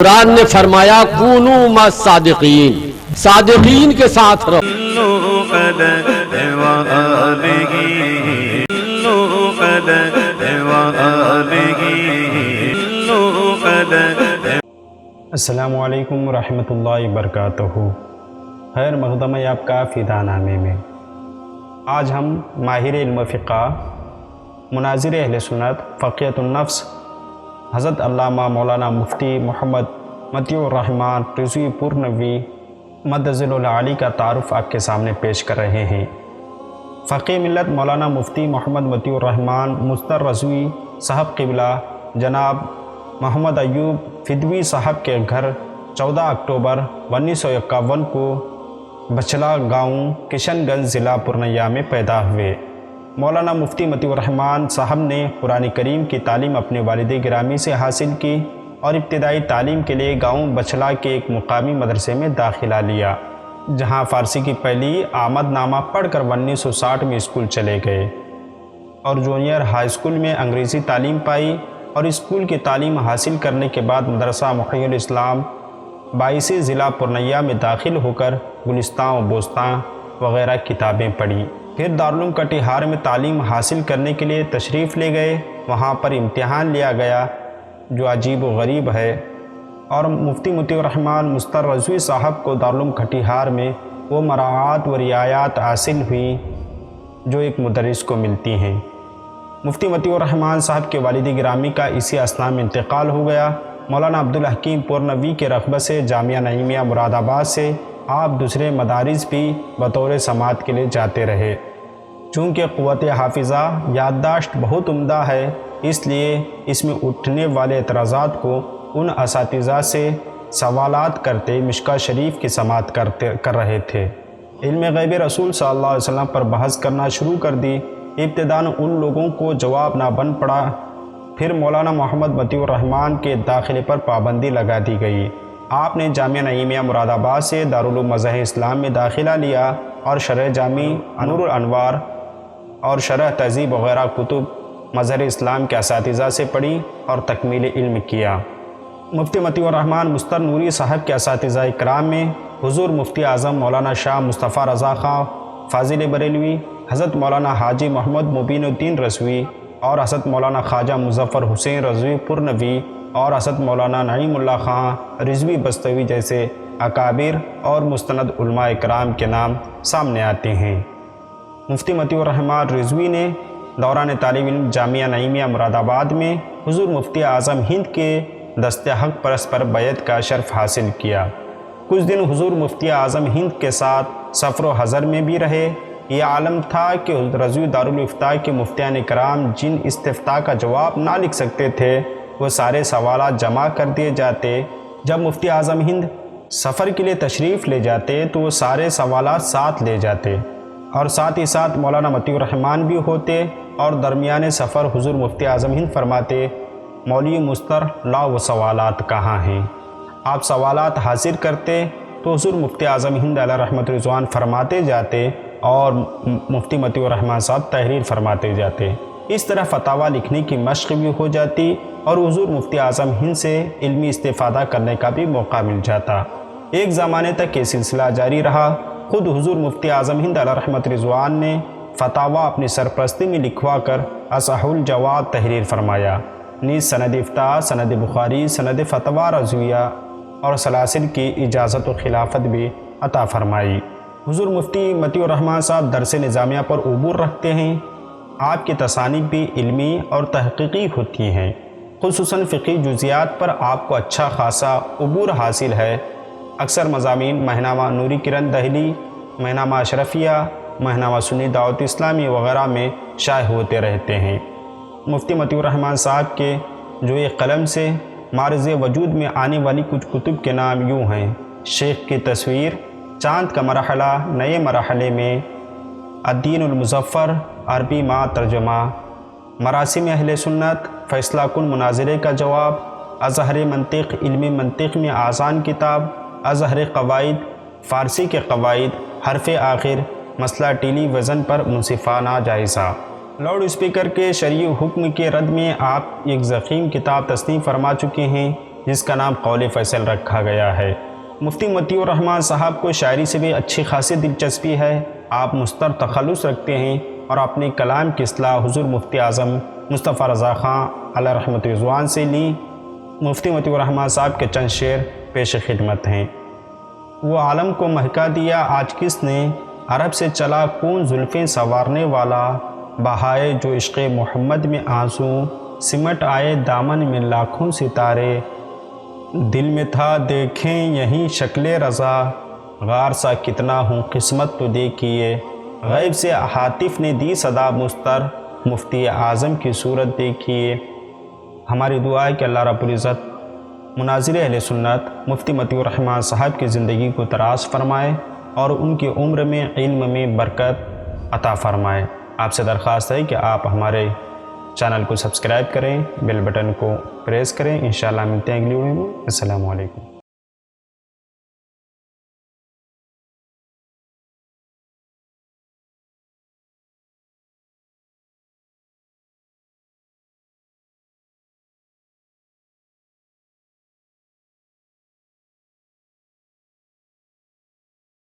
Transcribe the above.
قرآن نے فرمایا کونو ما صادقین، صادقین کے ساتھ رہو۔ السلام علیکم ورحمۃ اللہ وبرکاتہ۔ خیر مقدم ہے آپ کا فدا نامے میں۔ آج ہم ماہر علم فقہ، مناظر اہل سنت، فقیہۃ النفس حضرت علامہ مولانا مفتی محمد مطیع الرحمن رضوی پور نووی مدظل العالی کا تعارف آپ کے سامنے پیش کر رہے ہیں۔ فقیہ ملت مولانا مفتی محمد مطیع الرحمن مستر رضوی صاحب قبلہ جناب محمد ایوب فدوی صاحب کے گھر 14 اکتوبر 1951 کو بچلا گاؤں کشن گنج ضلع پورنیہ میں پیدا ہوئے۔ مولانا مفتی مطیع الرحمن صاحب نے قرآن کریم کی تعلیم اپنے والد گرامی سے حاصل کی اور ابتدائی تعلیم کے لیے گاؤں بچلا کے ایک مقامی مدرسے میں داخلہ لیا، جہاں فارسی کی پہلی آمد نامہ پڑھ کر 1960 میں اسکول چلے گئے اور جونیئر ہائی اسکول میں انگریزی تعلیم پائی، اور اسکول کی تعلیم حاصل کرنے کے بعد مدرسہ محی الاسلام 22 ضلع پورنیہ میں داخل ہو کر گلستان و بوستان وغیرہ کتابیں پڑھی۔ پھر دارالعلوم کٹیہار میں تعلیم حاصل کرنے کے لیے تشریف لے گئے۔ وہاں پر امتحان لیا گیا جو عجیب و غریب ہے، اور مفتی مطیع الرحمن مستر رضوی صاحب کو دارالعلوم کٹیہار میں وہ مراعات و رعایات حاصل ہوئی جو ایک مدرس کو ملتی ہیں۔ مفتی مطیع الرحمن صاحب کے والد گرامی کا اسی اثناء میں انتقال ہو گیا۔ مولانا عبدالحکیم پورنوی کے رغبت سے جامعہ نعیمیہ مراد آباد سے آپ دوسرے مدارس بھی بطور سماعت کے لیے جاتے رہے۔ چونکہ قوت حافظہ یادداشت بہت عمدہ ہے، اس لیے اس میں اٹھنے والے اعتراضات کو ان اساتذہ سے سوالات کرتے مشکوہ شریف کی سماعت کر رہے تھے۔ علم غیب رسول صلی اللہ علیہ وسلم پر بحث کرنا شروع کر دی۔ ابتداً ان لوگوں کو جواب نہ بن پڑا، پھر مولانا محمد مطیع الرحمن کے داخلے پر پابندی لگا دی گئی۔ آپ نے جامعہ نعیمیہ مراد آباد سے دارالعلوم مظاہر اسلام میں داخلہ لیا اور شرح جامع نور الانوار اور شرح تہذیب وغیرہ کتب مظہر اسلام کے اساتذہ سے پڑھی اور تکمیل علم کیا۔ مفتی مطیع الرحمن مستر نوری صاحب کے اساتذہ کرام میں حضور مفتی اعظم مولانا شاہ مصطفیٰ رضا خان فاضل بریلوی، حضرت مولانا حاجی محمد مبین الدین رضوی اور حضرت مولانا خواجہ مظفر حسین رضوی پورنوی اور حضرت مولانا نعیم اللہ خان رضوی بستوی جیسے اکابر اور مستند علماء کرام کے نام سامنے آتے ہیں۔ مفتی مطیع الرحمن رضوی نے دوران طالب علم جامعہ نعیمیہ مراد آباد میں حضور مفتی اعظم ہند کے دست حق پرست پر بیعت کا شرف حاصل کیا۔ کچھ دن حضور مفتی اعظم ہند کے ساتھ سفر و حضر میں بھی رہے۔ یہ عالم تھا کہ رضوی دارالافتاء کے مفتیان کرام جن استفتاء کا جواب نہ لکھ سکتے تھے وہ سارے سوالات جمع کر دیے جاتے۔ جب مفتی اعظم ہند سفر کے لیے تشریف لے جاتے تو وہ سارے سوالات ساتھ لے جاتے، اور ساتھ ہی ساتھ مولانا مطیع الرحمن بھی ہوتے، اور درمیان سفر حضور مفتی اعظم ہند فرماتے، مولوی مستر لاؤ سوالات کہاں ہیں؟ آپ سوالات حاضر کرتے تو حضور مفتی اعظم ہند علیہ رحمت رضوان فرماتے جاتے اور مفتی مطیع الرحمن صاحب تحریر فرماتے جاتے۔ اس طرح فتاویٰ لکھنے کی مشق بھی ہو جاتی اور حضور مفتی اعظم ہند سے علمی استفادہ کرنے کا بھی موقع مل جاتا۔ ایک زمانے تک یہ سلسلہ جاری رہا۔ خود حضور مفتی اعظم ہند علیہ رحمت رضوان نے فتاویٰ اپنی سرپرستی میں لکھوا کر اصح الجواب تحریر فرمایا، نیز سند افتاء، سند بخاری، سند فتویٰ رضویہ اور سلاسل کی اجازت و خلافت بھی عطا فرمائی۔ حضور مفتی مطیع الرحمن صاحب درس نظامیہ پر عبور رکھتے ہیں۔ آپ کی تصانیف بھی علمی اور تحقیقی ہوتی ہیں، خصوصاً فقہی جزیات پر آپ کو اچھا خاصا عبور حاصل ہے۔ اکثر مضامین ماہنامہ نوری کرن دہلی، ماہنامہ اشرفیہ، ماہنامہ سنی دعوت اسلامی وغیرہ میں شائع ہوتے رہتے ہیں۔ مفتی مطیع الرحمن صاحب کے جو ایک قلم سے معرض وجود میں آنے والی کچھ کتب کے نام یوں ہیں: شیخ کی تصویر، چاند کا مرحلہ، نئے مرحلے میں، الدین المظفر، عربی مع ترجمہ، مراسم اہل سنت، فیصلہ کن مناظرے کا جواب، ازہر منطق، علم منطق میں آسان کتاب، ازہر قواعد، فارسی کے قواعد، حرف آخر، مسئلہ ٹیلی ویژن پر منصفانہ جائزہ۔ لاؤڈ اسپیکر کے شرعی حکم کے رد میں آپ ایک ضخیم کتاب تصنیف فرما چکے ہیں۔ جس کا نام قول فیصل رکھا گیا ہے۔ مفتی مطیع الرحمن صاحب کو شاعری سے بھی اچھی خاصی دلچسپی ہے۔ آپ مستر تخلص رکھتے ہیں اور اپنے کلام کی اصلاح حضور مفتی اعظم مصطفیٰ رضا خان علیہ رحمۃ رضوان سے لی۔ مفتی مطیع الرحمن صاحب کے چند شعر پیش خدمت ہیں۔ وہ عالم کو مہکا دیا آج کس نے، عرب سے چلا کون زلفیں سنوارنے والا، بہائے جو عشق محمد میں آنسو، سمٹ آئے دامن میں لاکھوں ستارے، دل میں تھا دیکھیں یہیں شکل رضا، غار سا کتنا ہوں قسمت تو دیکھیے، غیب سے ہاتف نے دی صدا مستر، مفتی اعظم کی صورت دیکھیے۔ ہماری دعا ہے کہ اللہ رب العزت مناظر اہل سنت مفتی مطیع الرحمن صاحب کی زندگی کو دراز فرمائے اور ان کی عمر میں علم میں برکت عطا فرمائے۔ آپ سے درخواست ہے کہ آپ ہمارے چینل کو سبسکرائب کریں، بیل بٹن کو پریس کریں۔ انشاءاللہ ملتے ہیں اگلی ویڈیو میں۔ السلام علیکم۔